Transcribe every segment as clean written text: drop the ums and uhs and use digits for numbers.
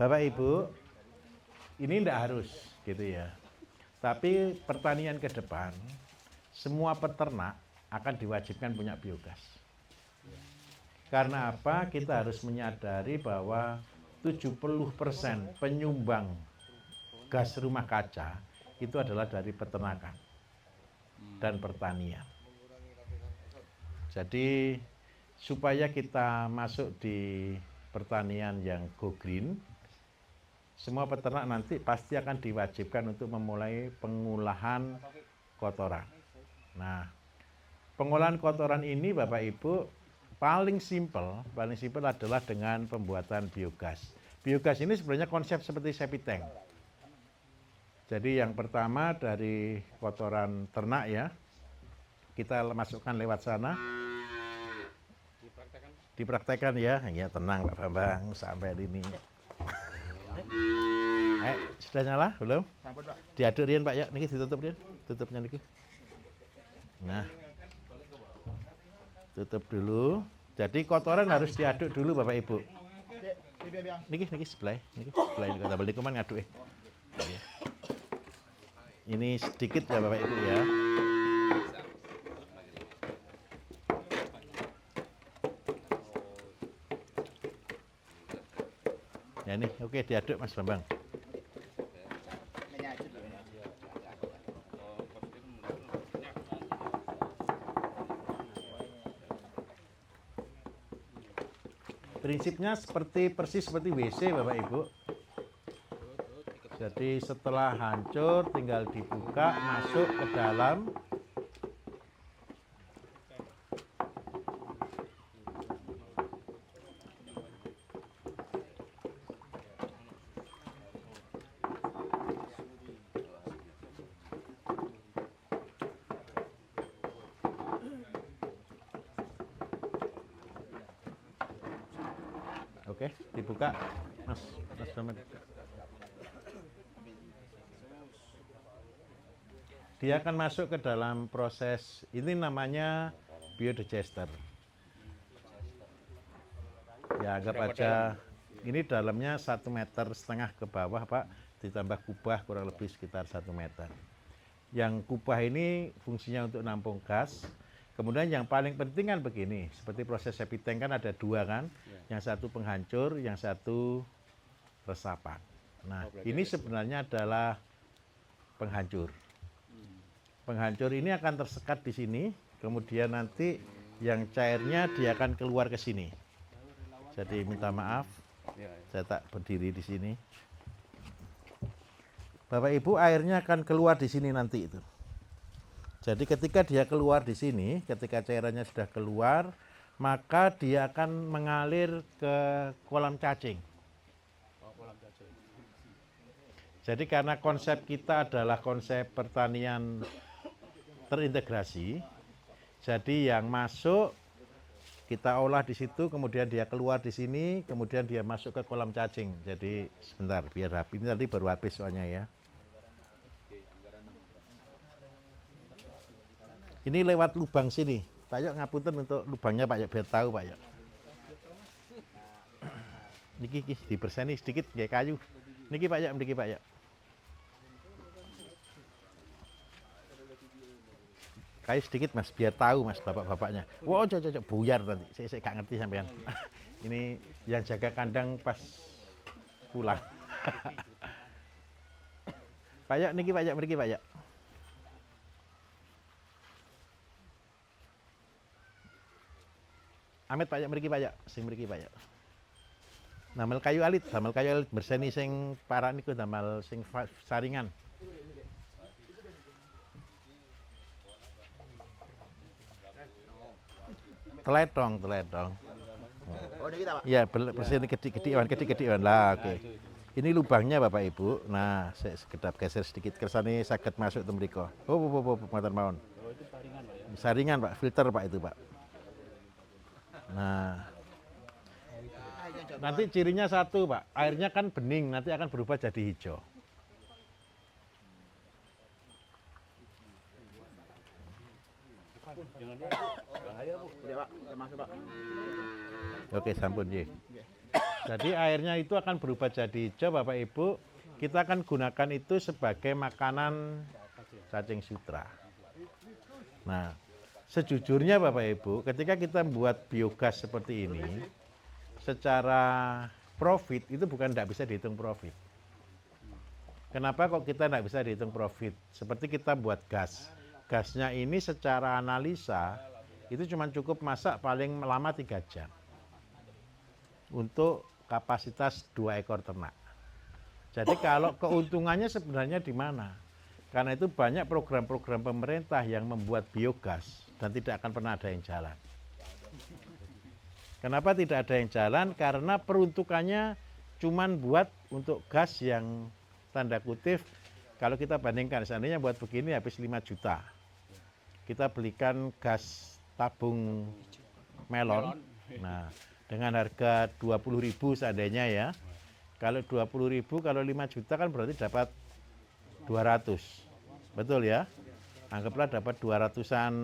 Bapak Ibu, ini tidak harus gitu ya. Tapi pertanian ke depan, semua peternak akan diwajibkan punya biogas. Karena apa? Kita harus menyadari bahwa 70% penyumbang gas rumah kaca itu adalah dari peternakan dan pertanian. Jadi supaya kita masuk di pertanian yang go green, semua peternak nanti pasti akan diwajibkan untuk memulai pengolahan kotoran. Nah, pengolahan kotoran ini Bapak Ibu paling simpel adalah dengan pembuatan biogas. Biogas ini sebenarnya konsep seperti septic tank. Jadi yang pertama dari kotoran ternak ya, kita masukkan lewat sana. Dipraktekkan ya tenang Pak Bambang sampai ini. Sudah nyala belum? Diaduk rian Pak ya, niki ditutup rian, tutupnya niki. Nah, tutup dulu. Jadi kotoran harus diaduk dulu Bapak Ibu. Niki sebelah ini kata beli kuman ngaduk. Ini sedikit ya Bapak Ibu ya. Ya nih, oke diaduk Mas Bambang. Prinsipnya persis seperti WC Bapak Ibu. Jadi setelah hancur tinggal dibuka, masuk ke dalam. Oke, dibuka Mas Bambang. Dia akan masuk ke dalam proses, ini namanya biodigester. Ya anggap aja ini dalamnya 1,5 meter ke bawah Pak, ditambah kubah kurang lebih sekitar 1 meter. Yang kubah ini fungsinya untuk nampung gas. Kemudian yang paling penting kan begini, seperti proses septic tank kan ada dua kan, yang satu penghancur, yang satu resapan. Nah ini sebenarnya adalah penghancur. Penghancur ini akan tersekat di sini, kemudian nanti yang cairnya dia akan keluar ke sini. Jadi minta maaf, saya tak berdiri di sini. Bapak Ibu, airnya akan keluar di sini nanti itu. Jadi ketika dia keluar di sini, ketika cairannya sudah keluar, maka dia akan mengalir ke kolam cacing. Jadi karena konsep kita adalah konsep pertanian terintegrasi, jadi yang masuk kita olah di situ, kemudian dia keluar di sini, kemudian dia masuk ke kolam cacing. Jadi sebentar, biar rapi. Ini tadi baru habis soalnya ya. Ini lewat lubang sini. Pak Yok ngapunten untuk lubangnya Pak Yok biar tahu Pak Yok. Niki diberseni sedikit kayak kayu. Niki Pak Yok, niki Pak Yok. Kayu sedikit Mas, biar tahu Mas bapak-bapaknya. Wah, cocok buyar nanti. Saya gak ngerti sampean. Ini yang jaga kandang pas pulang. Pak Yok, niki Pak Yok, mriki Pak Yok. Amit Pak Yok, mriki Pak Yok, sing mriki Pak Yok. Damel kayu alit berseni sing parah niku damel sing saringan. Teletong. Oh, ini kita Pak. Iya, berseni gede-gedean lah, oke. Ini lubangnya Bapak Ibu. Nah, saya sekedap geser sedikit kersane saged masuk te mriko. Oh, matur mawon. Oh, itu saringan Pak ya. Saringan Pak, filter Pak itu Pak. Nah, nanti cirinya satu Pak, airnya kan bening, nanti akan berubah jadi hijau. Oke, sampun nggih. Jadi airnya itu akan berubah jadi hijau, Bapak Ibu. Kita akan gunakan itu sebagai makanan cacing sutra. Nah, sejujurnya Bapak Ibu, ketika kita buat biogas seperti ini, secara profit itu bukan tidak bisa dihitung profit. Kenapa kok kita tidak bisa dihitung profit? Seperti kita buat gas. Gasnya ini secara analisa itu cuma cukup masak paling lama 3 jam. Untuk kapasitas 2 ekor ternak. Jadi kalau keuntungannya sebenarnya di mana? Karena itu banyak program-program pemerintah yang membuat biogas dan tidak akan pernah ada yang jalan. Kenapa tidak ada yang jalan? Karena peruntukannya cuma buat untuk gas yang tanda kutip, kalau kita bandingkan, seandainya buat begini habis 5 juta. Kita belikan gas tabung melon, nah dengan harga 20.000 seandainya ya. Kalau 20.000, kalau 5 juta kan berarti dapat 200. Betul ya? Anggaplah dapat 200-an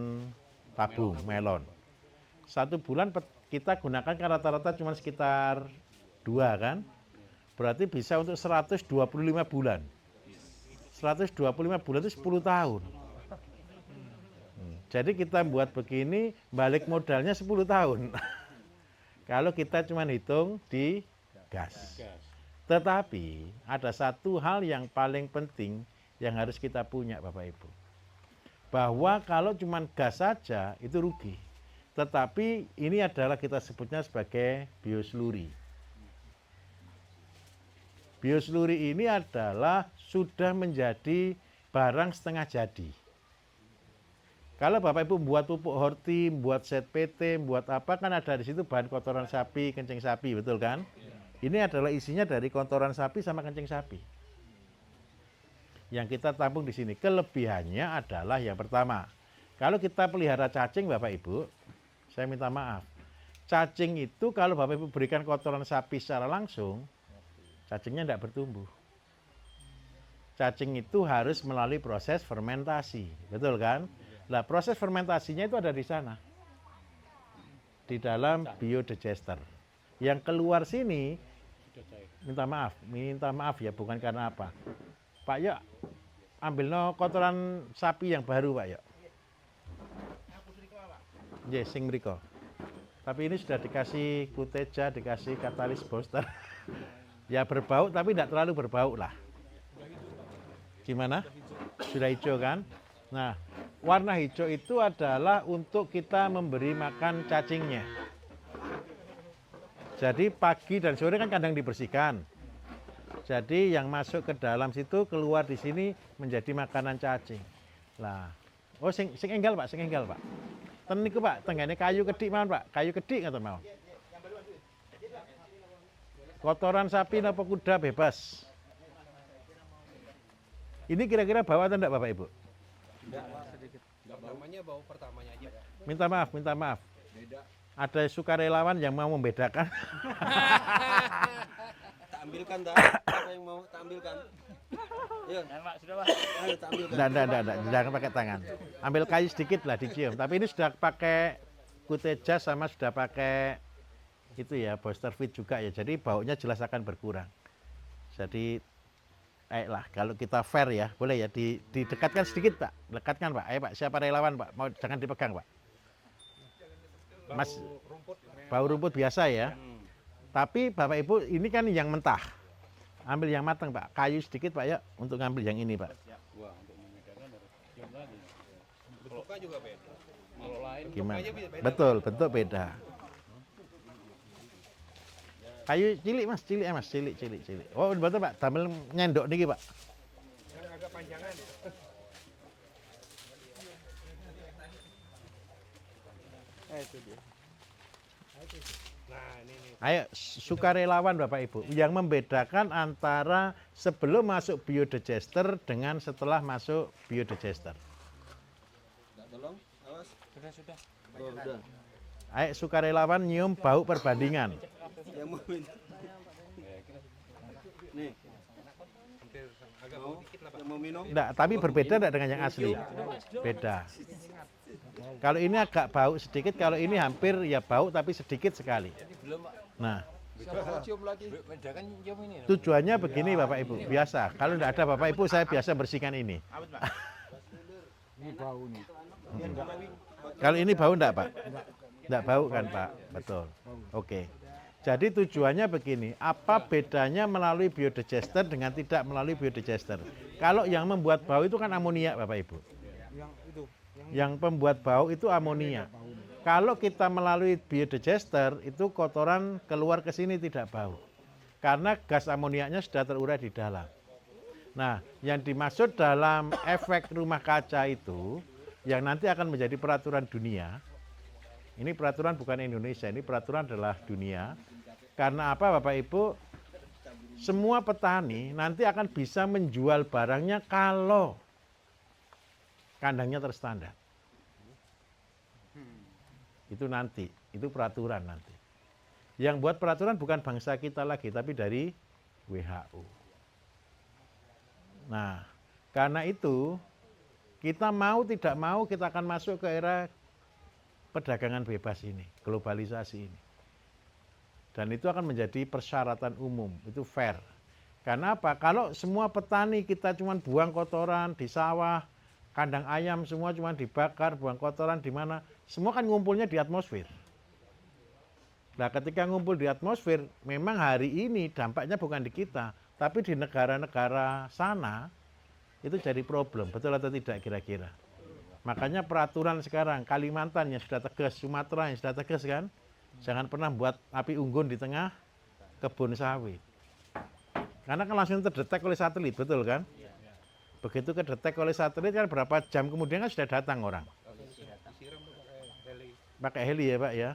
tabung melon. 1 bulan kita gunakan kan rata-rata cuma sekitar 2 kan? Berarti bisa untuk 125 bulan. 125 bulan itu 10 tahun. Jadi kita buat begini, balik modalnya 10 tahun. Kalau kita cuma hitung di gas. Tetapi ada satu hal yang paling penting yang harus kita punya Bapak Ibu. Bahwa kalau cuma gas saja itu rugi. Tetapi ini adalah kita sebutnya sebagai biosluri. Biosluri ini adalah sudah menjadi barang setengah jadi. Kalau Bapak Ibu buat pupuk horti, buat ZPT, buat apa kan ada di situ bahan kotoran sapi, kencing sapi, betul kan? Ini adalah isinya dari kotoran sapi sama kencing sapi. Yang kita tampung di sini. Kelebihannya adalah yang pertama, kalau kita pelihara cacing Bapak Ibu, saya minta maaf. Cacing itu kalau Bapak Ibu berikan kotoran sapi secara langsung, cacingnya tidak bertumbuh. Cacing itu harus melalui proses fermentasi, betul kan? Nah, proses fermentasinya itu ada di sana. Di dalam biodigester. Yang keluar sini, minta maaf ya, bukan karena apa. Pak Yok, ambil no kotoran sapi yang baru Pak Yok. Yes, sing mriko. Tapi ini sudah dikasih kuteja, dikasih katalis booster. Ya berbau tapi tidak terlalu berbau lah. Gimana? Sudah hijau kan? Nah, warna hijau itu adalah untuk kita memberi makan cacingnya. Jadi pagi dan sore kan kandang dibersihkan. Jadi yang masuk ke dalam situ keluar di sini menjadi makanan cacing. Lah, oh sing enggal Pak, sing enggal Pak. Ten niku Pak, tenggane kayu kedik mawon Pak, kayu kedik ngoten mawon. Kotoran sapi napa kuda bebas. Ini kira-kira bau atau enggak Bapak Ibu? Enggak, sedikit. Namanya bau pertamanya aja. Minta maaf. Ada sukarelawan yang mau membedakan. Tak ambilkan dah. Apa yang mau tak ambilkan? Ayo. Pak, sudah Pak. Ayo tak ambilkan. Enggak, jangan pakai tangan. Ambil kayu sedikit lah dicium. Tapi ini sudah pakai kuteja sama sudah pakai itu ya, booster feed juga ya. Jadi baunya jelas akan berkurang. Jadi lah kalau kita fair ya, boleh ya didekatkan sedikit Pak. Dekatkan Pak. Ayo Pak, siapa relawan Pak? Mau jangan dipegang Pak. Mas, bau rumput biasa ya. Tapi Bapak Ibu ini kan yang mentah. Ambil yang matang Pak. Kayu sedikit Pak ya untuk ngambil yang ini Pak. Wah, untuk membedakan harus cium lagi. Bentuknya juga beda. Kalau lain Gimana? beda. Betul, bentuk beda. Kayu cilik Mas, cilik. Oh, betul Pak, damel nyendok niki Pak. Yang agak panjangan. Itu dia. Nah, ini. Ayo, sukarelawan Bapak Ibu, yang membedakan antara sebelum masuk biodigester dengan setelah masuk biodigester. Tolong, awas. Sudah. Oh, sudah. Ayo, sukarelawan nyium bau perbandingan. Yang mau minta. Nih. Hampir agak bau dikit lah Pak. Yang mau minum? Enggak, tapi berbeda enggak dengan yang asli? Beda. Kalau ini agak bau sedikit, kalau ini hampir ya bau tapi sedikit sekali. Nah, Tujuannya begini Bapak Ibu, biasa. Kalau tidak ada Bapak Ibu, saya biasa bersihkan ini. Ini bau nih. Kalau ini bau enggak Pak? Enggak bau kan Pak? Betul. Oke. Jadi tujuannya begini, apa bedanya melalui biodigester dengan tidak melalui biodigester? Kalau yang membuat bau itu kan amonia Bapak Ibu. Yang itu, Yang pembuat bau itu amonia. Kalau kita melalui biodigester itu kotoran keluar ke sini tidak bau. Karena gas amoniaknya sudah terurai di dalam. Nah, yang dimaksud dalam efek rumah kaca itu yang nanti akan menjadi peraturan dunia. Ini peraturan bukan Indonesia, ini peraturan adalah dunia. Karena apa Bapak Ibu? Semua petani nanti akan bisa menjual barangnya kalau kandangnya terstandar. Itu nanti, itu peraturan nanti. Yang buat peraturan bukan bangsa kita lagi, tapi dari WHO. Nah, karena itu kita mau tidak mau kita akan masuk ke era perdagangan bebas ini, globalisasi ini. Dan itu akan menjadi persyaratan umum, itu fair. Karena apa? Kalau semua petani kita cuma buang kotoran di sawah, kandang ayam semua cuma dibakar, buang kotoran di mana, semua kan ngumpulnya di atmosfer. Nah, ketika ngumpul di atmosfer, memang hari ini dampaknya bukan di kita, tapi di negara-negara sana itu jadi problem, betul atau tidak kira-kira? Makanya peraturan sekarang Kalimantan yang sudah tegas, Sumatera yang sudah tegas kan, jangan pernah buat api unggun di tengah kebun sawit. Karena kan langsung terdetek oleh satelit, betul kan? Begitu kedetek oleh satelit kan berapa jam kemudian kan sudah datang orang. Pakai heli ya Pak ya.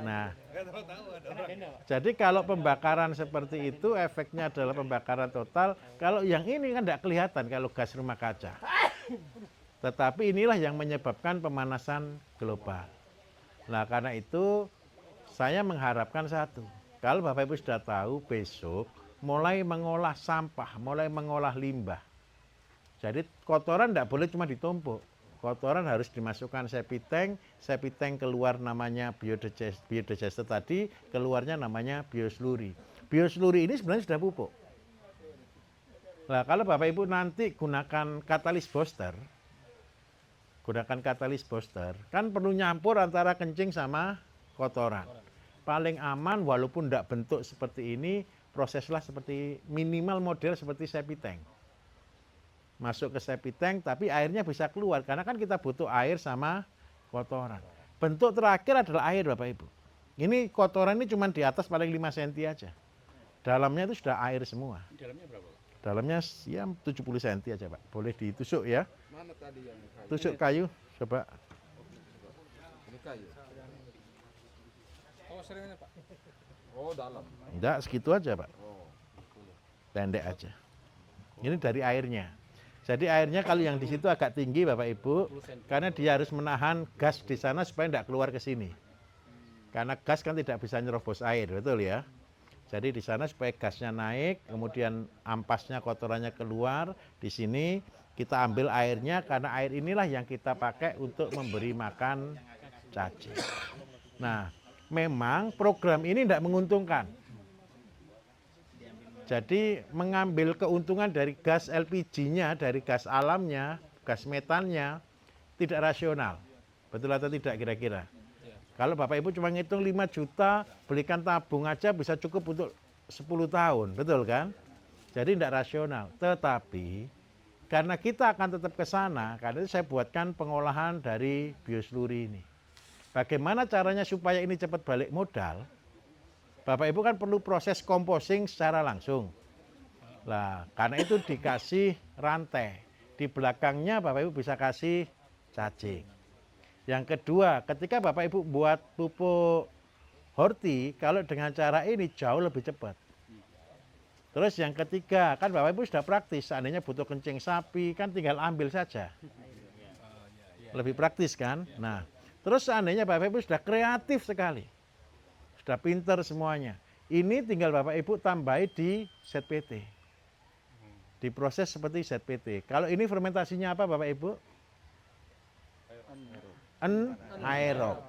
Nah, jadi kalau pembakaran seperti itu efeknya adalah pembakaran total. Kalau yang ini kan tidak kelihatan kalau gas rumah kaca. Tetapi inilah yang menyebabkan pemanasan global. Nah, karena itu saya mengharapkan satu. Kalau Bapak Ibu sudah tahu besok mulai mengolah sampah, mulai mengolah limbah. Jadi kotoran tidak boleh cuma ditumpuk. Kotoran harus dimasukkan septic tank keluar namanya biodigester tadi, keluarnya namanya biosluri. Biosluri ini sebenarnya sudah pupuk. Nah, kalau Bapak Ibu nanti gunakan katalis booster, kan perlu nyampur antara kencing sama kotoran. Paling aman walaupun tidak bentuk seperti ini, proseslah seperti minimal model seperti septic tank. Masuk ke septic tank, tapi airnya bisa keluar. Karena kan kita butuh air sama kotoran. Bentuk terakhir adalah air Bapak Ibu. Ini kotoran ini cuma di atas paling 5 cm aja. Dalamnya itu sudah air semua. Dalamnya berapa? Dalamnya ya 70 cm aja Pak. Boleh ditusuk ya. mana tadi yang kayu? Tusuk kayu, coba. Ini kayu. Oh, seringnya Pak. Oh, dalam. Enggak, segitu aja Pak. Oh. Pendek aja. Ini dari airnya. Jadi airnya kalau yang di situ agak tinggi Bapak Ibu, karena dia harus menahan gas di sana supaya tidak keluar ke sini. Karena gas kan tidak bisa nyerobos air, betul ya? Jadi di sana supaya gasnya naik, kemudian ampasnya, kotorannya keluar. Di sini kita ambil airnya, karena air inilah yang kita pakai untuk memberi makan cacing. Nah, memang program ini tidak menguntungkan. Jadi mengambil keuntungan dari gas LPG-nya, dari gas alamnya, gas metannya, tidak rasional. Betul atau tidak kira-kira? Kalau Bapak Ibu cuma ngitung 5 juta, belikan tabung aja bisa cukup untuk 10 tahun, betul kan? Jadi tidak rasional. Tetapi karena kita akan tetap ke sana, karena itu saya buatkan pengolahan dari biosluri ini. Bagaimana caranya supaya ini cepat balik modal? Bapak Ibu kan perlu proses composting secara langsung. Nah, karena itu dikasih rantai. Di belakangnya Bapak Ibu bisa kasih cacing. Yang kedua, ketika Bapak Ibu buat pupuk horti, kalau dengan cara ini jauh lebih cepat. Terus yang ketiga, kan Bapak Ibu sudah praktis, seandainya butuh kencing sapi, kan tinggal ambil saja. Lebih praktis kan? Nah, terus seandainya Bapak Ibu sudah kreatif sekali. Sudah pinter semuanya. Ini tinggal Bapak Ibu tambahi di ZPT. Diproses seperti ZPT. Kalau ini fermentasinya apa Bapak Ibu? Anaerob.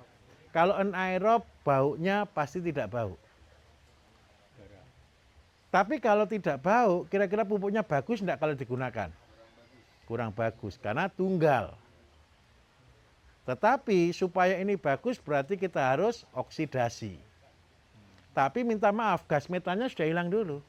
Kalau anaerob baunya pasti tidak bau. Tapi kalau tidak bau, kira-kira pupuknya bagus enggak kalau digunakan? Kurang bagus, karena tunggal. Tetapi supaya ini bagus berarti kita harus oksidasi. Tapi minta maaf, gas metannya sudah hilang dulu.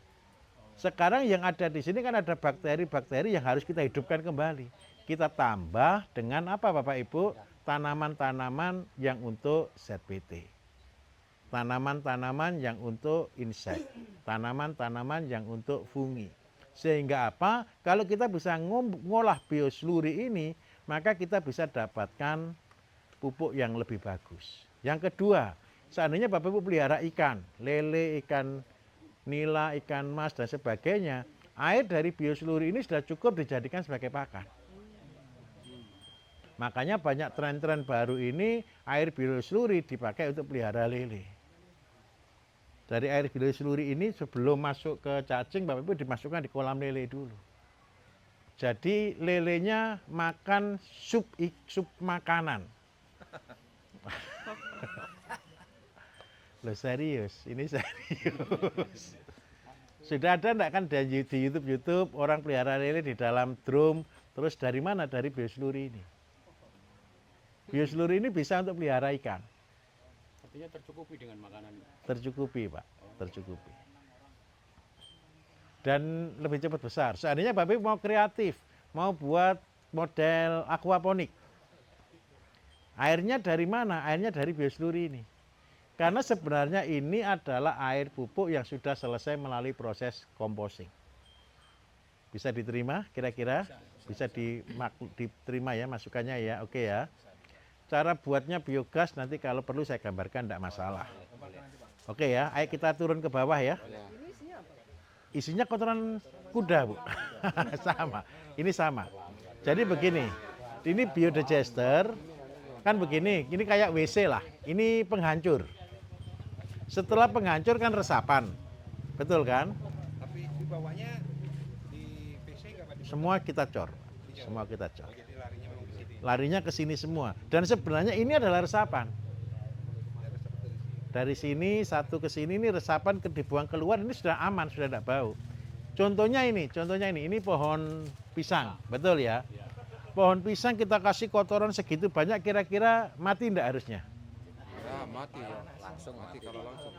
Sekarang yang ada di sini kan ada bakteri-bakteri yang harus kita hidupkan kembali. Kita tambah dengan apa Bapak Ibu? Tanaman-tanaman yang untuk ZPT. Tanaman-tanaman yang untuk insek. Tanaman-tanaman yang untuk fungi. Sehingga apa? Kalau kita bisa ngolah biosluri ini, maka kita bisa dapatkan pupuk yang lebih bagus. Yang kedua, seandainya Bapak Ibu pelihara ikan, lele, ikan nila, ikan mas, dan sebagainya, air dari biosluri ini sudah cukup dijadikan sebagai pakan. Makanya banyak tren-tren baru ini, air biosluri dipakai untuk pelihara lele. Dari air biosluri ini sebelum masuk ke cacing, Bapak Ibu dimasukkan di kolam lele dulu. Jadi lelenya makan sup makanan. Loh serius, ini serius. Sudah ada enggak kan di YouTube orang pelihara lele di dalam drum, terus dari mana? Dari biosluri ini. Biosluri ini bisa untuk pelihara ikan. Artinya tercukupi dengan makanan. Tercukupi Pak, tercukupi. Dan lebih cepat besar. Seandainya Bapak mau kreatif, mau buat model aquaponik. Airnya dari mana? Airnya dari biosluri ini. Karena sebenarnya ini adalah air pupuk yang sudah selesai melalui proses composting. Bisa diterima kira-kira? Bisa diterima ya masukannya ya, oke ya. Cara buatnya biogas nanti kalau perlu saya gambarkan, tidak masalah. Oke ya, ayo kita turun ke bawah ya. Isinya kotoran kuda Bu. Sama, ini sama. Jadi begini, ini biodigester, kan begini, ini kayak WC lah, ini penghancur. Setelah penghancur kan resapan, betul kan? Tapi di bawahnya di PC nggak Pak? Semua kita cor, semua kita cor. Jadi larinya memang ke sini. Larinya ke sini semua. Dan sebenarnya ini adalah resapan. Dari sini satu ke sini ini resapan dibuang keluar, ini sudah aman, sudah tidak bau. Contohnya ini pohon pisang, betul ya? Pohon pisang kita kasih kotoran segitu banyak, kira-kira mati enggak harusnya? Ya mati ya, langsung mati kalau langsung.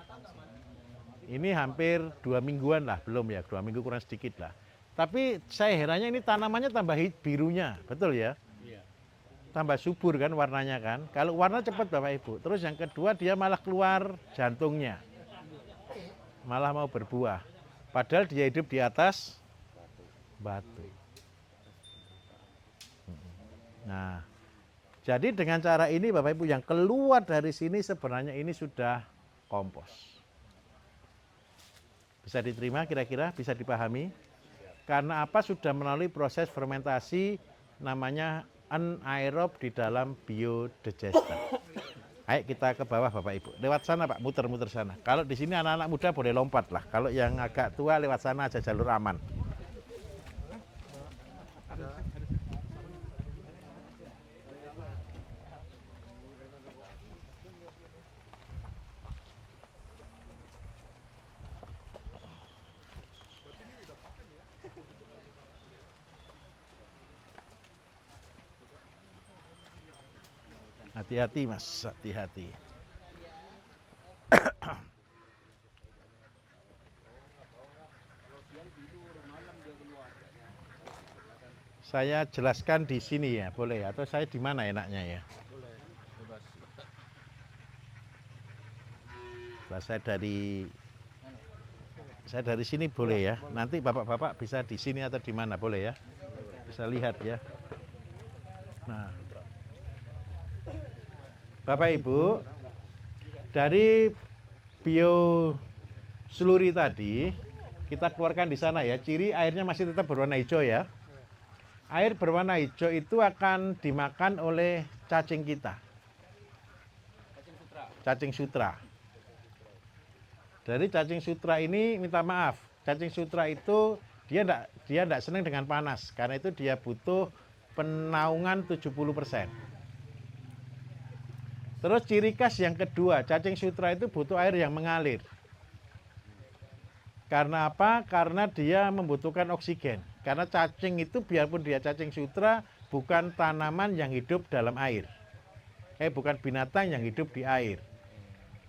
Ini hampir 2 mingguan lah, belum ya, 2 minggu kurang sedikit lah. Tapi saya herannya ini tanamannya tambah birunya, betul ya? Tambah subur kan warnanya kan. Kalau warna cepat Bapak Ibu. Terus yang kedua dia malah keluar jantungnya. Malah mau berbuah. Padahal dia hidup di atas batu. Nah, jadi dengan cara ini Bapak Ibu yang keluar dari sini sebenarnya ini sudah kompos. Bisa diterima kira-kira? Bisa dipahami? Karena apa? Sudah melalui proses fermentasi namanya anaerob di dalam biodigester. Ayo kita ke bawah Bapak Ibu. Lewat sana Pak, muter-muter sana. Kalau di sini anak-anak muda boleh lompat lah. Kalau yang agak tua lewat sana aja, jalur aman. Hati-hati Mas, hati-hati. Saya jelaskan di sini ya, boleh ya? Atau saya di mana enaknya ya? Nah, saya dari sini boleh ya. Nanti bapak-bapak bisa di sini atau di mana boleh ya? Bisa lihat ya. Nah, Bapak Ibu, dari biosluri tadi kita keluarkan di sana ya. Ciri airnya masih tetap berwarna hijau ya. Air berwarna hijau itu akan dimakan oleh cacing kita. Cacing sutra. Dari cacing sutra ini minta maaf, cacing sutra itu dia enggak senang dengan panas, karena itu dia butuh penaungan 70%. Terus ciri khas yang kedua, cacing sutra itu butuh air yang mengalir. Karena apa? Karena dia membutuhkan oksigen. Karena cacing itu biarpun dia cacing sutra, bukan tanaman yang hidup dalam air. Bukan binatang yang hidup di air.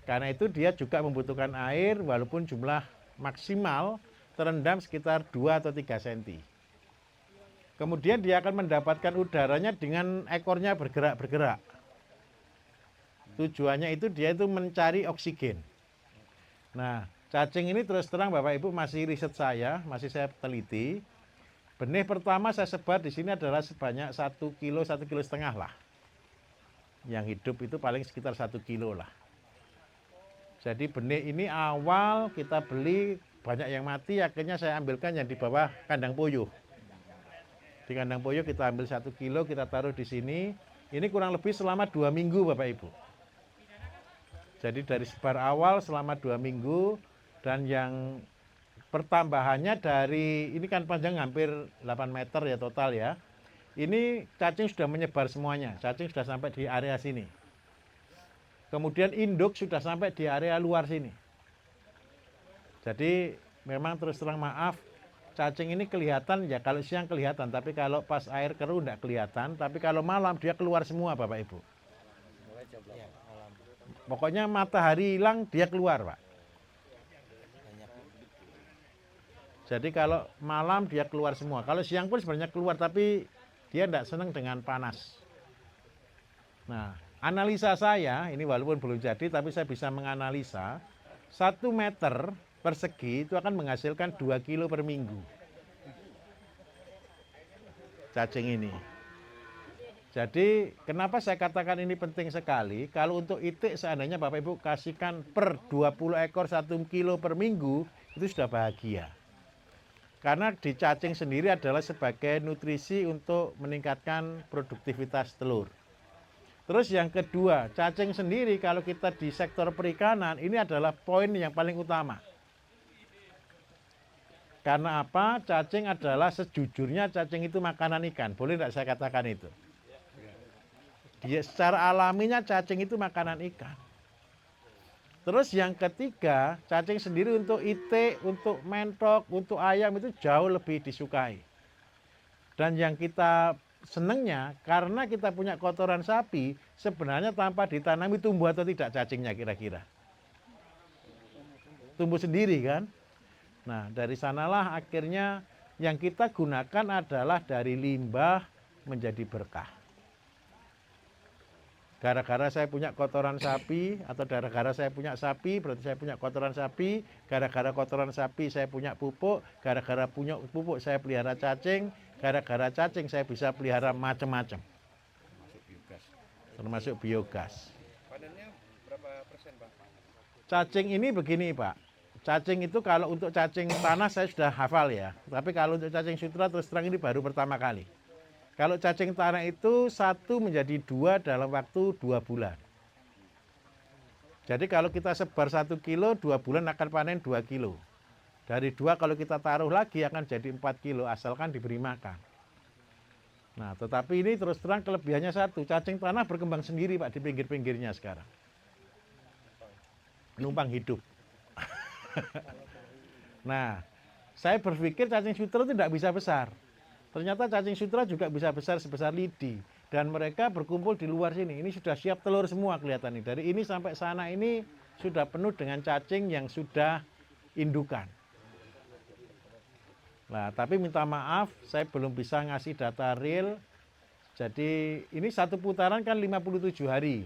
Karena itu dia juga membutuhkan air walaupun jumlah maksimal terendam sekitar 2 atau 3 cm. Kemudian dia akan mendapatkan udaranya dengan ekornya bergerak-bergerak. Tujuannya itu dia itu mencari oksigen. Nah, cacing ini terus terang Bapak Ibu masih riset saya, masih saya teliti. Benih pertama saya sebar di sini adalah sebanyak 1 kilo, 1,5 kilo lah. Yang hidup itu paling sekitar 1 kilo lah. Jadi benih ini awal kita beli banyak yang mati, akhirnya saya ambilkan yang di bawah kandang puyuh. Di kandang puyuh kita ambil 1 kilo, kita taruh di sini. Ini kurang lebih selama 2 minggu Bapak Ibu. Jadi dari sebar awal selama 2 minggu, dan yang pertambahannya dari, ini kan panjang hampir 8 meter ya total ya. Ini cacing sudah menyebar semuanya, cacing sudah sampai di area sini. Kemudian induk sudah sampai di area luar sini. Jadi memang terus terang maaf, cacing ini kelihatan ya kalau siang kelihatan, tapi kalau pas air keruh tidak kelihatan, tapi kalau malam dia keluar semua Bapak Ibu. Pokoknya matahari hilang dia keluar Pak. Jadi kalau malam dia keluar semua. Kalau siang pun sebenarnya keluar, tapi dia tidak senang dengan panas. Nah, analisa saya, ini walaupun belum jadi, tapi saya bisa menganalisa, 1 meter persegi itu akan menghasilkan 2 kilo per minggu. Cacing ini. Jadi kenapa saya katakan ini penting sekali? Kalau untuk itik seandainya Bapak Ibu kasihkan per 20 ekor 1 kilo per minggu, itu sudah bahagia. Karena di cacing sendiri adalah sebagai nutrisi untuk meningkatkan produktivitas telur. Terus yang kedua, cacing sendiri kalau kita di sektor perikanan, ini adalah poin yang paling utama. Karena apa? Cacing adalah sejujurnya cacing itu makanan ikan. Boleh tidak saya katakan itu? Dia secara alaminya cacing itu makanan ikan. Terus yang ketiga, cacing sendiri untuk itik, untuk mentok, untuk ayam itu jauh lebih disukai. Dan yang kita senangnya, karena kita punya kotoran sapi, sebenarnya tanpa ditanami tumbuh atau tidak cacingnya kira-kira? Tumbuh sendiri kan? Nah, dari sanalah akhirnya yang kita gunakan adalah dari limbah menjadi berkah. Gara-gara saya punya kotoran sapi, atau gara-gara saya punya sapi, berarti saya punya kotoran sapi. Gara-gara kotoran sapi saya punya pupuk. Gara-gara punya pupuk saya pelihara cacing. Gara-gara cacing saya bisa pelihara macam-macam. Termasuk biogas. Panennya berapa persen Pak? Cacing ini begini Pak. Cacing itu kalau untuk cacing tanah saya sudah hafal ya. Tapi kalau untuk cacing sutra terus terang ini baru pertama kali. Kalau cacing tanah itu 1 menjadi 2 dalam waktu 2 bulan. Jadi kalau kita sebar 1 kilo, 2 bulan akan panen 2 kilo. Dari 2 kalau kita taruh lagi akan jadi 4 kilo, asalkan diberi makan. Nah, tetapi ini terus terang kelebihannya 1, cacing tanah berkembang sendiri Pak di pinggir-pinggirnya sekarang. Numpang hidup. Nah, saya berpikir cacing sutra itu tidak bisa besar. Ternyata cacing sutra juga bisa besar sebesar lidi. Dan mereka berkumpul di luar sini. Ini sudah siap telur semua kelihatan nih. Dari ini sampai sana ini sudah penuh dengan cacing yang sudah indukan. Nah, tapi minta maaf, saya belum bisa ngasih data real. Jadi ini 1 putaran kan 57 hari.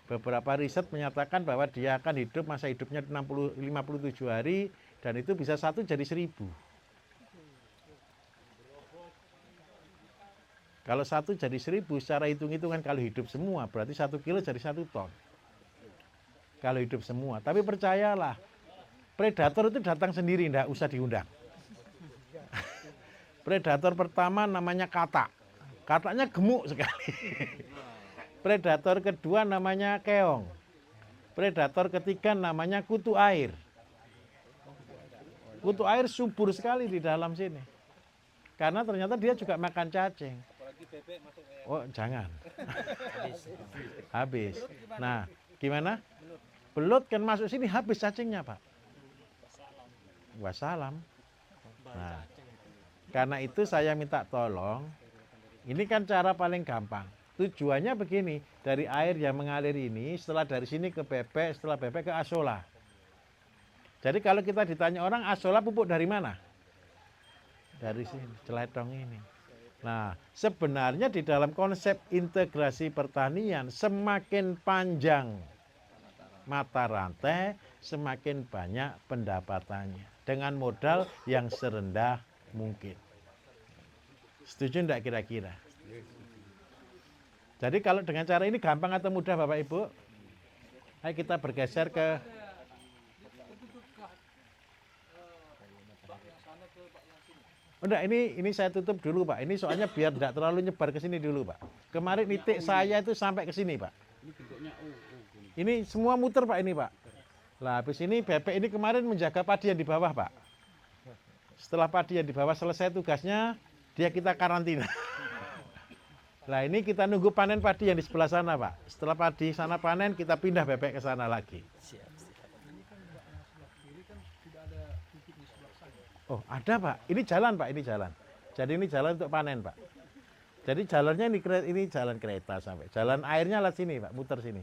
Beberapa riset menyatakan bahwa dia akan hidup, masa hidupnya 57 hari. Dan itu bisa 1 jadi 1000. Kalau 1 jadi 1000, secara hitung-hitungan kalau hidup semua, berarti 1 kilo jadi 1 ton. Kalau hidup semua. Tapi percayalah, predator itu datang sendiri, tidak usah diundang. Predator pertama namanya katak. Kataknya gemuk sekali. Predator kedua namanya keong. Predator ketiga namanya kutu air. Kutu air subur sekali di dalam sini. Karena ternyata dia juga makan cacing. lagi bebek masuk kayak Oh, jangan. Habis. Nah, gimana? Belut kan masuk sini habis cacingnya, Pak. Wassalam. Nah, karena itu saya minta tolong. Ini kan cara paling gampang. Tujuannya begini, dari air yang mengalir ini, setelah dari sini ke bebek, setelah bebek ke asola. Jadi kalau kita ditanya orang, asola pupuk dari mana? Dari sini, celetong ini. Nah, sebenarnya di dalam konsep integrasi pertanian, semakin panjang mata rantai, semakin banyak pendapatannya. Dengan modal yang serendah mungkin. Setuju enggak kira-kira? Jadi kalau dengan cara ini gampang atau mudah Bapak Ibu? Ayo kita bergeser ke enggak, ini saya tutup dulu Pak. Ini soalnya biar enggak terlalu nyebar ke sini dulu Pak. Kemarin titik saya itu sampai ke sini Pak. Ini bentuknya gini. Ini semua muter Pak ini Pak. Lah habis ini bebek ini kemarin menjaga padi yang di bawah Pak. Setelah padi yang di bawah selesai tugasnya, dia kita karantina. Lah ini kita nunggu panen padi yang di sebelah sana Pak. Setelah padi sana panen, kita pindah bebek ke sana lagi. Oh ada Pak, ini jalan Pak, ini jalan. Jadi ini jalan untuk panen Pak. Jadi jalannya ini jalan kereta sampai. Jalan airnya lewat sini Pak, muter sini.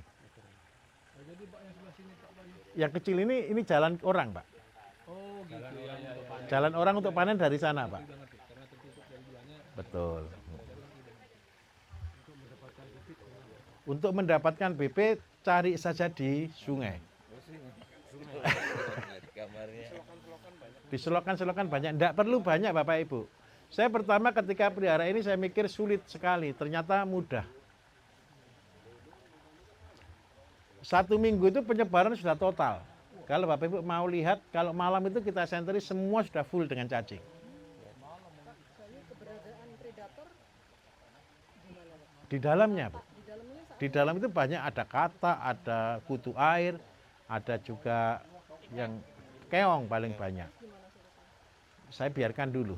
Yang kecil ini jalan orang Pak. oh gitu ya. Jalan orang untuk panen dari sana Pak. Betul. Untuk mendapatkan BP cari saja di sungai. Di selokan-selokan banyak. Tidak perlu banyak Bapak Ibu. Saya pertama ketika pelihara ini saya mikir sulit sekali. Ternyata mudah. 1 minggu itu penyebaran sudah total. Kalau Bapak Ibu mau lihat, kalau malam itu kita senteri semua sudah full dengan cacing. Keberadaan predator gimana Pak? Di dalamnya, Bu. Di dalamnya saat Di dalam itu banyak ada kata, ada kutu air, ada juga yang keong paling banyak. Saya biarkan dulu.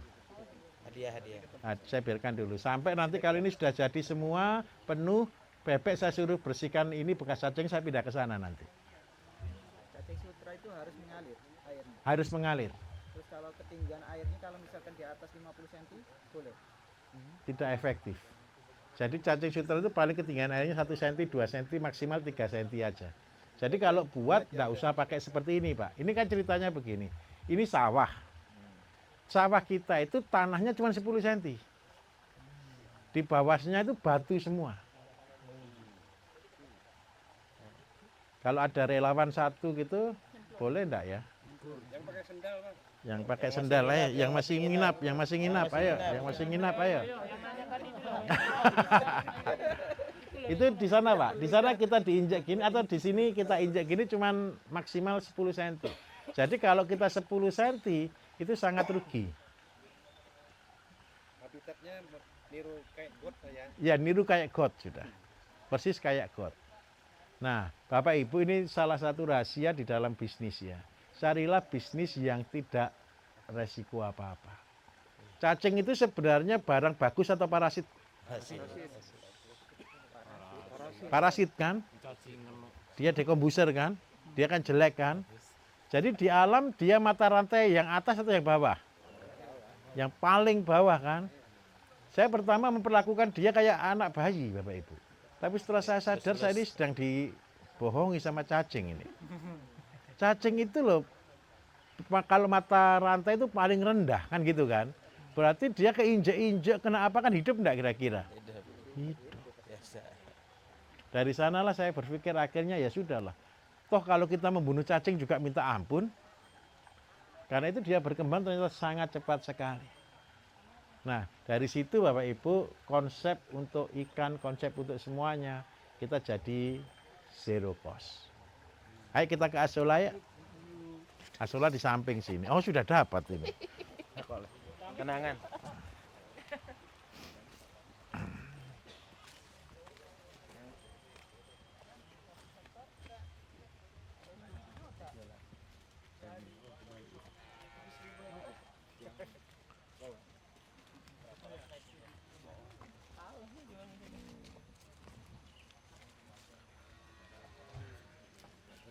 Hadiah. Nah, saya biarkan dulu. Sampai nanti kalau ini sudah jadi semua penuh, bebek saya suruh bersihkan ini bekas cacing, saya pindah ke sana nanti. Cacing sutra itu harus mengalir airnya. Harus mengalir, Terus kalau ketinggian airnya kalau misalkan di atas 50 cm boleh. tidak efektif. Jadi cacing sutra itu paling ketinggian airnya 1 cm, 2 cm, maksimal 3 cm aja. Jadi kalau buat nggak usah pakai seperti ini Pak. Ini kan ceritanya begini. Ini sawah. Sawah kita itu tanahnya cuma 10 cm. Di bawahnya itu batu semua. Kalau ada relawan satu gitu, boleh enggak ya? Yang pakai sendal Bang. Yang pakai sendal ayo, yang masih nginap, ayo, yang masih nginap ayo. Itu di sana Pak, di sana kita diinjak gini atau di sini kita injak gini cuman maksimal 10 cm. Jadi kalau kita 10 cm itu sangat rugi. Habitatnya niru kayak got ya. Ya niru kayak got sudah, persis kayak got. Nah Bapak Ibu ini salah satu rahasia di dalam bisnis ya. Carilah bisnis yang tidak resiko apa-apa. Cacing itu sebenarnya barang bagus atau parasit? Parasit kan? Dia dekomposer kan? Dia kan jelek kan? Jadi di alam dia mata rantai yang atas atau yang bawah? Yang paling bawah kan? Saya pertama memperlakukan dia kayak anak bayi Bapak Ibu. Tapi setelah saya sadar saya ini sedang dibohongi sama cacing ini. Cacing itu loh, kalau mata rantai itu paling rendah kan gitu kan. Berarti dia keinjek-injek kena apa kan hidup enggak kira-kira? Hidup. Dari sanalah saya berpikir akhirnya ya sudahlah. Toh kalau kita membunuh cacing juga minta ampun. Karena itu dia berkembang ternyata sangat cepat sekali. Nah dari situ Bapak Ibu konsep untuk ikan, konsep untuk semuanya kita jadi zero cost. Ayo kita ke Asola ya. Asola di samping sini. Oh sudah dapat ini. Kenangan.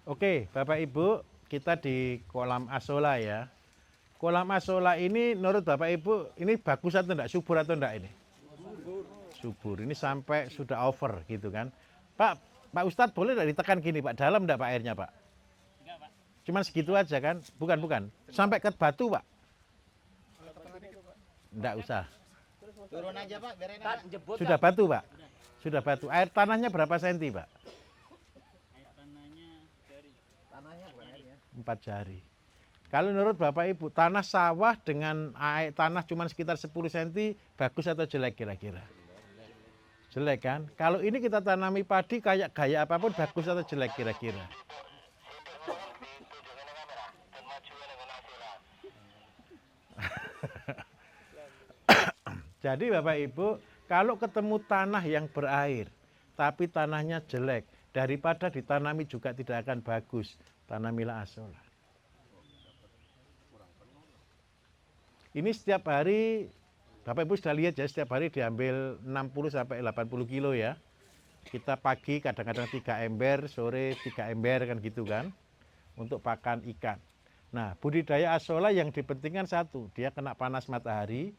Oke, Bapak Ibu, kita di kolam asola ya. Kolam asola ini menurut Bapak Ibu ini bagus atau enggak, subur atau enggak ini? Subur. Ini sampai sudah over gitu kan. Pak Ustadz boleh enggak ditekan gini Pak, dalam enggak Pak airnya Pak? Enggak, Pak. Cuman segitu aja kan? Bukan. Sampai ke batu Pak? Enggak usah. Turun aja Pak, biar enak. Sudah batu Pak? Sudah batu. Air tanahnya berapa senti Pak? Air tanahnya dari Tanahnya bukan airnya. 4 jari. Kalau menurut Bapak Ibu, tanah sawah dengan air tanah cuma sekitar 10 cm, bagus atau jelek kira-kira? Jelek kan? Kalau ini kita tanami padi kayak gaya apapun, bagus atau jelek kira-kira? Jadi Bapak Ibu, kalau ketemu tanah yang berair, tapi tanahnya jelek, daripada ditanami juga tidak akan bagus, tanamilah asola. Ini setiap hari, Bapak Ibu sudah lihat ya, setiap hari diambil 60 sampai 80 kilo ya. Kita pagi kadang-kadang 3 ember, sore 3 ember kan gitu kan, untuk pakan ikan. Nah, budidaya asola yang dipentingkan satu, dia kena panas matahari,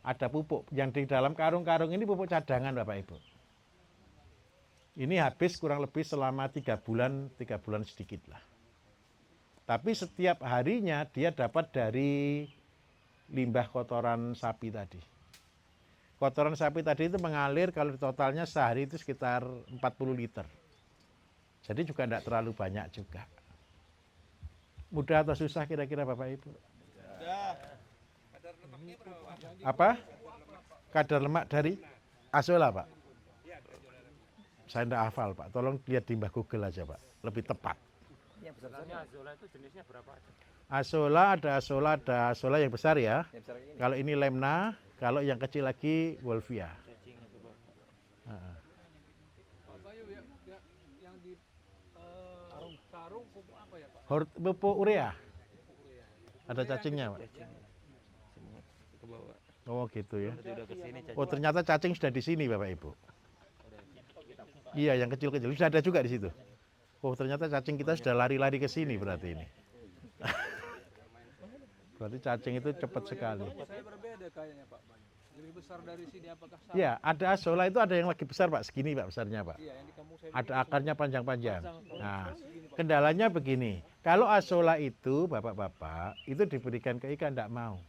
ada pupuk. Yang di dalam karung-karung ini pupuk cadangan Bapak Ibu. Ini habis kurang lebih selama 3 bulan sedikit lah. Tapi setiap harinya dia dapat dari limbah kotoran sapi tadi. Kotoran sapi tadi itu mengalir kalau totalnya sehari itu sekitar 40 liter. Jadi juga tidak terlalu banyak juga. Mudah atau susah kira-kira Bapak Ibu? Apa? Kadar lemak dari asola Pak? Saya tidak hafal Pak, tolong lihat di Mbah Google aja Pak, lebih tepat. azola itu jenisnya berapa aja? Asola ada asola yang besar ya. Kalau ini lemna, kalau yang kecil lagi wolfia. Yang di sarung pupuk apa ya Pak? Pupuk urea. Ada cacingnya Pak. Oh gitu ya. Oh ternyata cacing sudah di sini Bapak Ibu. Iya yang kecil-kecil sudah ada juga di situ. Oh ternyata cacing kita sudah lari-lari ke sini berarti ini. Berarti cacing itu cepat sekali. Saya berbeda kayaknya Pak. Lebih besar dari sini apakah sama? Ya ada asola itu ada yang lagi besar Pak, segini Pak besarnya Pak. Iya, yang di kampung saya Ada akarnya panjang-panjang. Nah kendalanya begini, kalau asola itu bapak-bapak itu diberikan ke ikan tidak mau.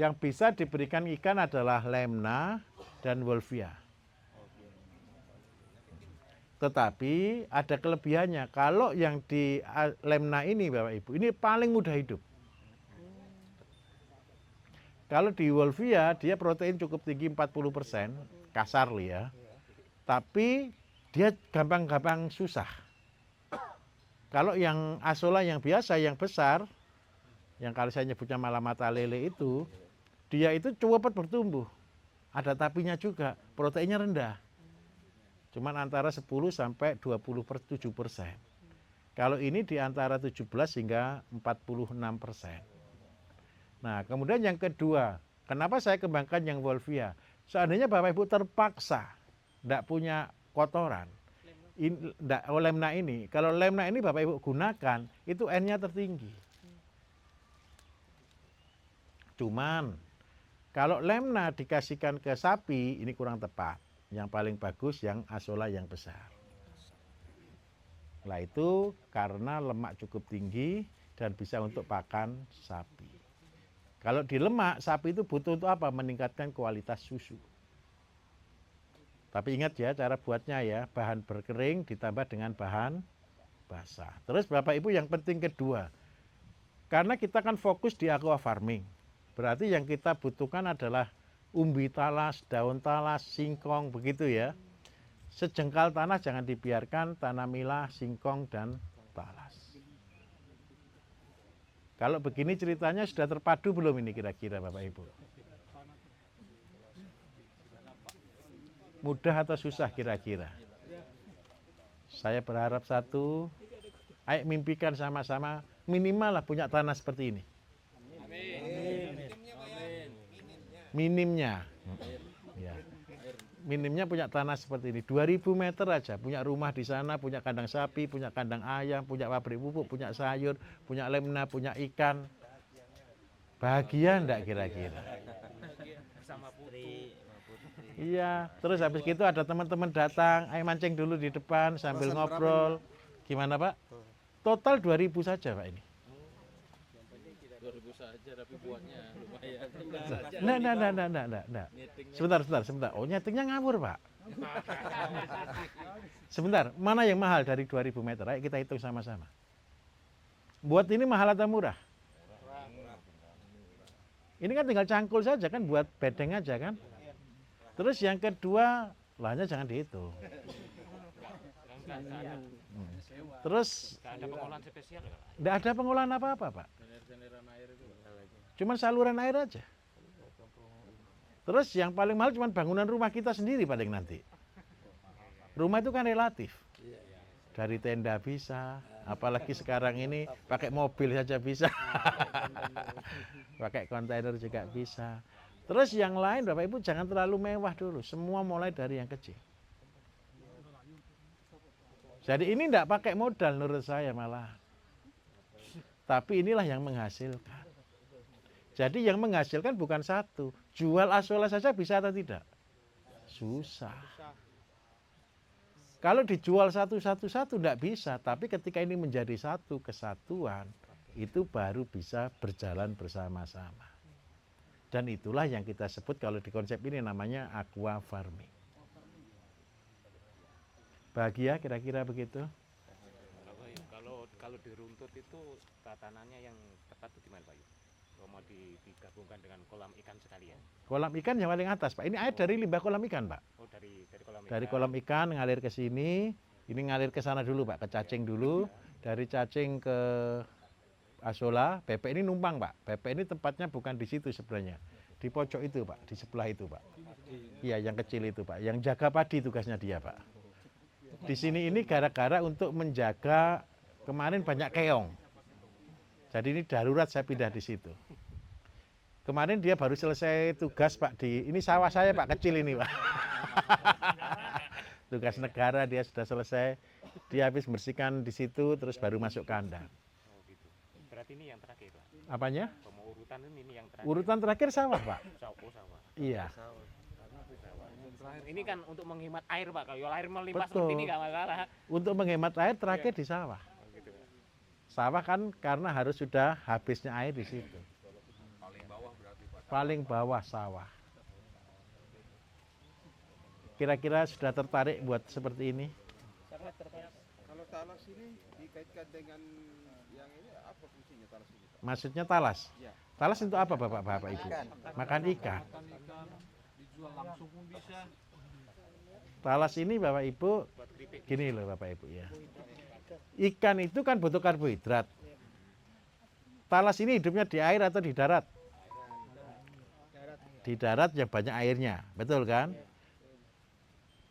Yang bisa diberikan ikan adalah lemna dan wolfia. Tetapi ada kelebihannya. Kalau yang di lemna ini Bapak Ibu, ini paling mudah hidup. Kalau di wolfia dia protein cukup tinggi 40%, kasar ya. Tapi dia gampang-gampang susah. Kalau yang asola yang biasa, yang besar, yang kalau saya nyebutnya malah mata lele itu, dia itu cepat bertumbuh. Ada tapinya juga, proteinnya rendah. Cuman antara 10 sampai 27%. Kalau ini di antara 17 hingga 46%. Nah, kemudian yang kedua, kenapa saya kembangkan yang wolfia? Seandainya Bapak Ibu terpaksa tidak punya kotoran, lemna ini, kalau lemna ini Bapak Ibu gunakan, itu N-nya tertinggi. Cuman, kalau lemna dikasihkan ke sapi, ini kurang tepat. Yang paling bagus yang asola yang besar. Nah itu karena lemak cukup tinggi dan bisa untuk pakan sapi. Kalau di lemak, sapi itu butuh untuk apa? Meningkatkan kualitas susu. Tapi ingat ya, cara buatnya ya, bahan berkering ditambah dengan bahan basah. Terus Bapak Ibu yang penting kedua, karena kita kan fokus di aqua farming. Berarti yang kita butuhkan adalah umbi talas, daun talas, singkong, begitu ya. Sejengkal tanah jangan dibiarkan, tanamilah singkong dan talas. Kalau begini ceritanya sudah terpadu belum ini kira-kira Bapak Ibu? Mudah atau susah kira-kira? Saya berharap satu, ayo mimpikan sama-sama minimal lah punya tanah seperti ini. Minimnya. Ya. minimnya punya tanah seperti ini 2000 meter aja, punya rumah di sana, punya kandang sapi, punya kandang ayam, punya pabrik pupuk, punya sayur, punya lemna, punya ikan. Bahagia enggak kira-kira? Sama Putri, Iya, terus habis gitu ada teman-teman datang, ayo mancing dulu di depan sambil Alasan ngobrol. Gimana Pak? Total 2000 saja Pak ini. 2000 saja tapi buatnya lumayan. Enggak. Sebentar. Oh, nyetingnya ngawur, Pak. Sebentar, mana yang mahal dari 2000 meter? Ayo kita hitung sama-sama. Buat ini mahal atau murah? Ini kan tinggal cangkul saja kan, buat bedeng aja kan. Terus yang kedua, lahannya jangan dihitung. Terus Nggak ada pengolahan spesial ya, Pak? enggak ada pengolahan apa-apa, Pak. Cuman saluran air aja. Terus yang paling mahal cuma bangunan rumah kita sendiri paling nanti. Rumah itu kan relatif. Dari tenda bisa, apalagi sekarang ini pakai mobil saja bisa. Pakai kontainer juga bisa. Terus yang lain Bapak Ibu jangan terlalu mewah dulu. Semua mulai dari yang kecil. Jadi ini tidak pakai modal menurut saya malah. Tapi inilah yang menghasilkan. Jadi yang menghasilkan bukan satu. Jual asola saja bisa atau tidak? Susah. Kalau dijual satu-satu tidak bisa. Tapi ketika ini menjadi satu kesatuan, itu baru bisa berjalan bersama-sama. Dan itulah yang kita sebut kalau di konsep ini namanya aqua farming. Bahagia kira-kira begitu? Kalau diruntut itu tatanannya yang tepat itu gimana Pak Yu? Kalau mau digabungkan dengan kolam ikan sekalian. Kolam ikan yang paling atas, Pak. Ini air dari limbah kolam ikan, Pak. Oh dari kolam ikan. Dari kolam ikan ngalir ke sini, ini ngalir ke sana dulu, Pak, ke cacing dulu. Dari cacing ke asola, bebek ini numpang, Pak. Bebek ini tempatnya bukan di situ sebenarnya. Di pojok itu, Pak, di sebelah itu, Pak. Iya, yang kecil itu, Pak. Yang jaga padi tugasnya dia, Pak. Di sini ini gara-gara untuk menjaga kemarin banyak keong. Jadi ini darurat saya pindah di situ. Kemarin dia baru selesai tugas Pak di ini sawah saya Pak kecil ini Pak. Tugas negara dia sudah selesai. Dia habis bersihkan di situ terus baru masuk kandang. Oh gitu. Berarti ini yang terakhir Pak. Apanya? Kalau urutan ini yang terakhir. Urutan terakhir sawah Pak. Sawah. Iya. Ini kan untuk menghemat air Pak. Kalau air melimpah Betul. seperti ini nggak masalah. Untuk menghemat air terakhir di sawah. Oh, gitu, Pak. Sawah kan karena harus sudah habisnya air di situ. Paling bawah sawah. Kira-kira sudah tertarik buat seperti ini? Kalau talas ini dikaitkan dengan yang ini apa fungsinya talas ini, Pak? Maksudnya talas? Iya. Talas untuk apa Bapak Ibu? Makan ikan. Dijual langsung pun bisa. Talas ini Bapak Ibu, gini loh Bapak Ibu ya. Ikan itu kan butuh karbohidrat. Talas ini hidupnya di air atau di darat? Di darat yang banyak airnya, betul kan?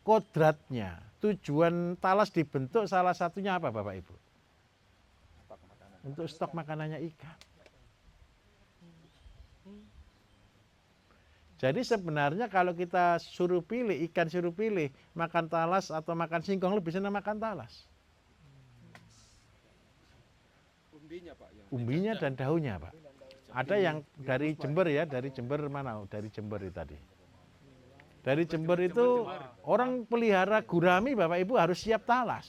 Kodratnya, tujuan talas dibentuk salah satunya apa Bapak Ibu? Untuk stok makanannya ikan. Jadi sebenarnya kalau kita suruh pilih, ikan suruh pilih, makan talas atau makan singkong lebih senang makan talas. Umbinya, Pak, yang Umbinya dan daunnya Pak. Ada yang dari Jember ya, dari Jember mana? Dari Jember itu tadi. Dari Jember itu orang pelihara gurami Bapak Ibu harus siap talas.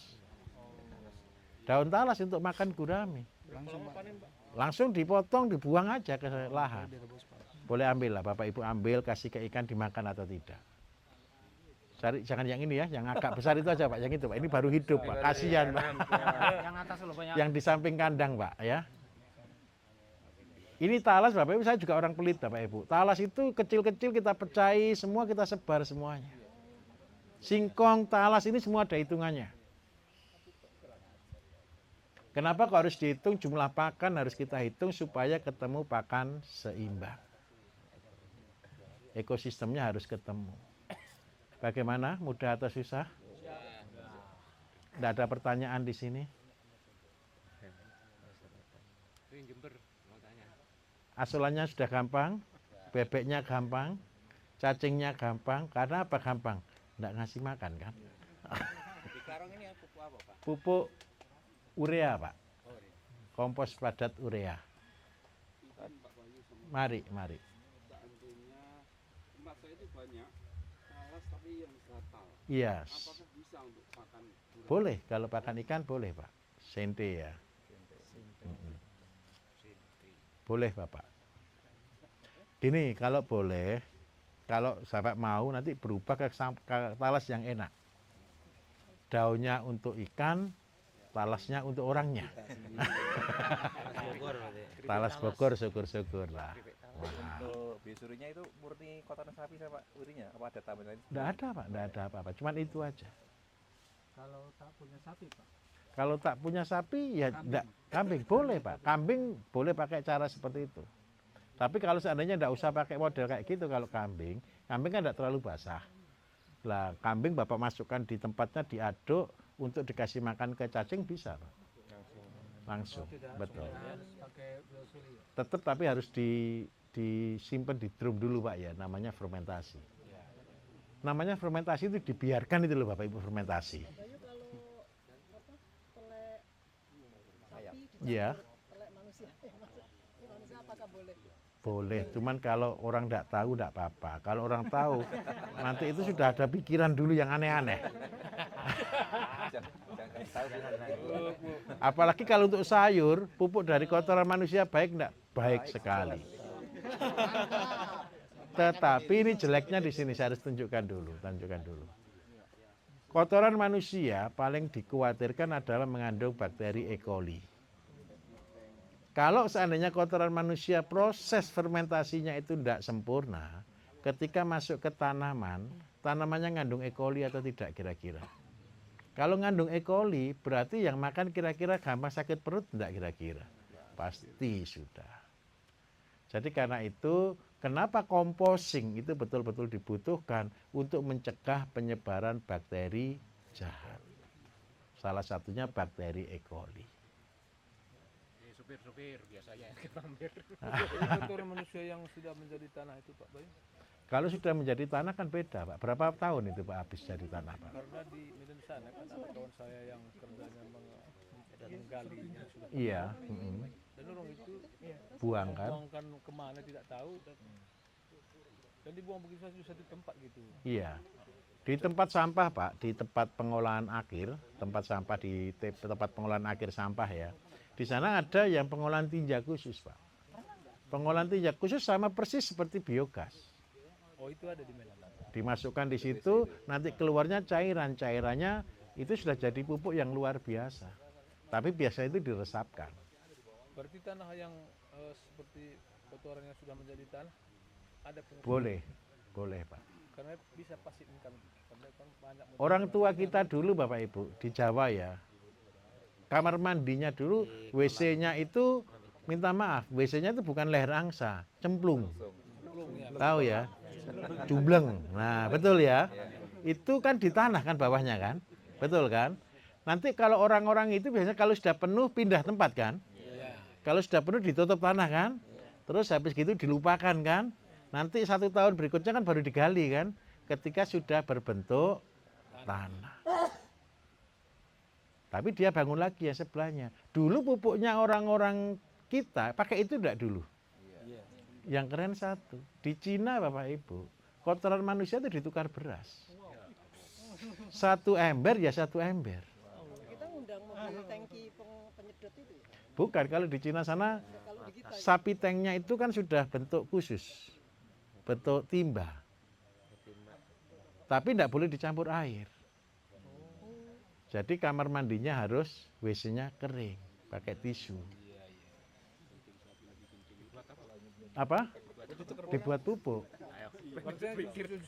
Daun talas untuk makan gurami. Langsung dipotong, dibuang aja ke lahan. Boleh ambil lah Bapak Ibu ambil, kasih ke ikan dimakan atau tidak. Cari, jangan yang ini ya, yang agak besar itu aja Pak, yang itu Pak. Ini baru hidup Pak, kasihan Pak. Yang atas loh banyak. Yang di samping kandang Pak ya. Ini talas Bapak Ibu, saya juga orang pelit Bapak Ibu. Talas itu kecil-kecil kita pecahi, semua kita sebar semuanya. Singkong, talas ini semua ada hitungannya. Kenapa kok harus dihitung jumlah pakan harus kita hitung supaya ketemu pakan seimbang. Ekosistemnya harus ketemu. Bagaimana? Mudah atau susah? Tidak ada pertanyaan di sini. Itu Jember mau tanya. Asulannya sudah gampang, bebeknya gampang, cacingnya gampang. Karena apa gampang? Nggak ngasih makan kan? Di karung ini yang pupuk apa Pak? Pupuk urea Pak, kompos padat urea. Mari. Seandainya tempat saya itu banyak talas tapi yang gatal. Iya, Apakah bisa untuk makan gurame? boleh kalau pakan ikan boleh Pak. Sente ya. Boleh Bapak. Gini, kalau boleh, kalau Bapak mau nanti berubah ke talas yang enak. Daunnya untuk ikan, talasnya untuk orangnya. Bogor berarti. Talas Bogor syukur-syukur lah. Untuk biosurinya itu murni kotoran sapi saya Pak, urinya apa ada tambahan lain? Enggak ada Pak, enggak ada apa-apa. Cuman itu aja. Kalau tak punya sapi, Pak. Kalau tak punya sapi ya enggak, kambing boleh Pak. Kambing boleh pakai cara seperti itu. Tapi kalau seandainya enggak usah pakai model kayak gitu kalau kambing kan enggak terlalu basah. Lah, kambing Bapak masukkan di tempatnya diaduk untuk dikasih makan ke cacing bisa Pak. Langsung. Betul. Harus pakai biosuri. Tetap tapi harus disimpan di drum dulu Pak ya, namanya fermentasi. Namanya fermentasi itu dibiarkan itu loh Bapak Ibu fermentasi. Bayu kalau apa telek sapi Iya. telek manusia manusia apakah boleh? Boleh, cuman kalau orang tidak tahu tidak apa-apa. Kalau orang tahu, nanti itu sudah ada pikiran dulu yang aneh-aneh. Apalagi kalau untuk sayur, pupuk dari kotoran manusia baik enggak? Baik sekali. Tetapi ini jeleknya di sini saya harus tunjukkan dulu. Kotoran manusia paling dikhawatirkan adalah mengandung bakteri E. coli. Kalau seandainya kotoran manusia proses fermentasinya itu tidak sempurna, ketika masuk ke tanaman, tanamannya ngandung E. coli atau tidak kira-kira? Kalau ngandung E. coli, berarti yang makan kira-kira gampang sakit perut tidak kira-kira? Pasti sudah. Jadi karena itu, kenapa composting itu betul-betul dibutuhkan untuk mencegah penyebaran bakteri jahat. Salah satunya bakteri E. coli. Supir biasanya yang hampir. Kotoran manusia yang sudah menjadi tanah itu Pak Bayu? Kalau sudah menjadi tanah kan beda Pak. Berapa tahun itu Pak habis jadi tanah Pak? Karena di Medan sana kan ada kawan saya yang kerjanya menggali yang sudah Iya. dan orang itu Buang kan? buangkan kemana tidak tahu dan dibuang begitu saja di satu tempat gitu. Iya. Di tempat sampah Pak, di tempat pengolahan akhir, tempat sampah di tempat pengolahan akhir sampah ya. Di sana ada yang pengolahan tinja khusus Pak. Pengolahan tinja khusus sama persis seperti biogas. Oh itu ada di Medan. Dimasukkan di situ, nanti keluarnya cairan. Cairannya itu sudah jadi pupuk yang luar biasa. Tapi biasa itu diresapkan. Berarti tanah yang seperti kotoran yang sudah menjadi tanah ada Boleh Pak. karena bisa pasif income karena kan banyak Orang tua kita dulu Bapak Ibu di Jawa ya, kamar mandinya dulu WC-nya itu minta maaf, WC-nya itu bukan leher angsa, cemplung. Tahu ya? Jumbleng. Nah, betul ya. Itu kan di tanah kan bawahnya kan? Betul kan? Nanti kalau orang-orang itu biasanya kalau sudah penuh pindah tempat kan? Kalau sudah penuh ditutup tanah kan? Terus habis gitu dilupakan kan? Nanti 1 tahun berikutnya kan baru digali kan? Ketika sudah berbentuk tanah. Tapi dia bangun lagi yang sebelahnya. Dulu pupuknya orang-orang kita pakai itu enggak dulu? Yang keren satu. Di Cina Bapak Ibu, kotoran manusia itu ditukar beras. 1 ember ya 1 ember. Kita ngundang mobil tangki penyedot itu ya? Bukan, kalau di Cina sana Kalau di kita sapi tanknya itu kan sudah bentuk khusus. Bentuk timba. Tapi tidak boleh dicampur air. Jadi kamar mandinya harus WC-nya kering, pakai tisu. Apa? Dibuat pupuk.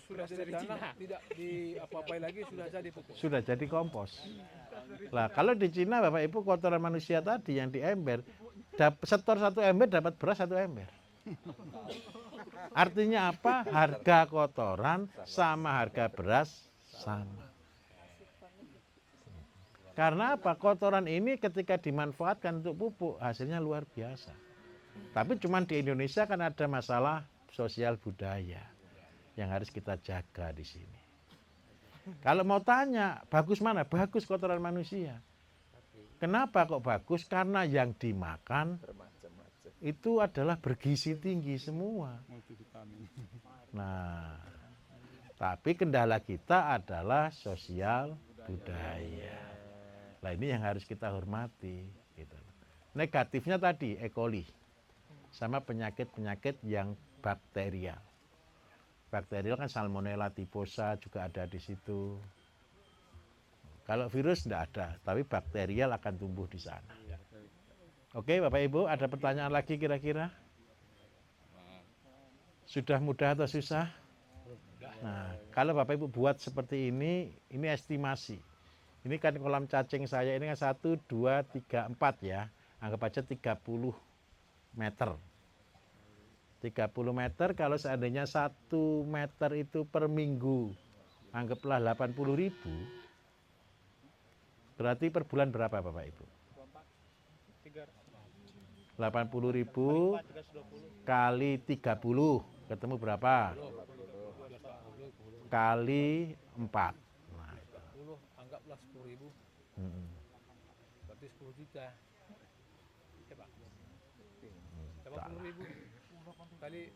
sudah jadi tanah tidak di apa-apai lagi sudah jadi pupuk. Sudah jadi kompos. Lah kalau di Cina Bapak Ibu kotoran manusia tadi yang di ember, setor 1 ember dapat beras 1 ember. Artinya apa? Harga kotoran sama harga beras sama. Karena apa? Kotoran ini ketika dimanfaatkan untuk pupuk hasilnya luar biasa. Tapi cuman di Indonesia kan ada masalah sosial budaya yang harus kita jaga di sini. Kalau mau tanya, bagus mana? Bagus kotoran manusia. Kenapa kok bagus? Karena yang dimakan Bermacam-macam. itu adalah bergizi tinggi semua. Multivitamin. Nah, tapi kendala kita adalah sosial budaya. Nah ini yang harus kita hormati. Gitu. Negatifnya tadi E. coli sama penyakit-penyakit yang bakterial. Bakterial kan Salmonella typhosa juga ada di situ. Kalau virus tidak ada, tapi bakterial akan tumbuh di sana. Oke, Bapak Ibu, ada pertanyaan lagi kira-kira? Sudah mudah atau susah? Nah, kalau Bapak Ibu buat seperti ini estimasi. Ini kan kolam cacing saya ini kan 1, 2, 3, 4 ya. Anggap aja 30 meter. 30 meter kalau seandainya 1 meter itu per minggu, anggaplah 80.000. Berarti per bulan berapa Bapak Ibu? 80.000 kali 30 ketemu berapa? Kali 4. Nah, itu. 10, anggaplah 10.000, Mm-mm. berarti 10 juta. Ya Pak. 80.000 kali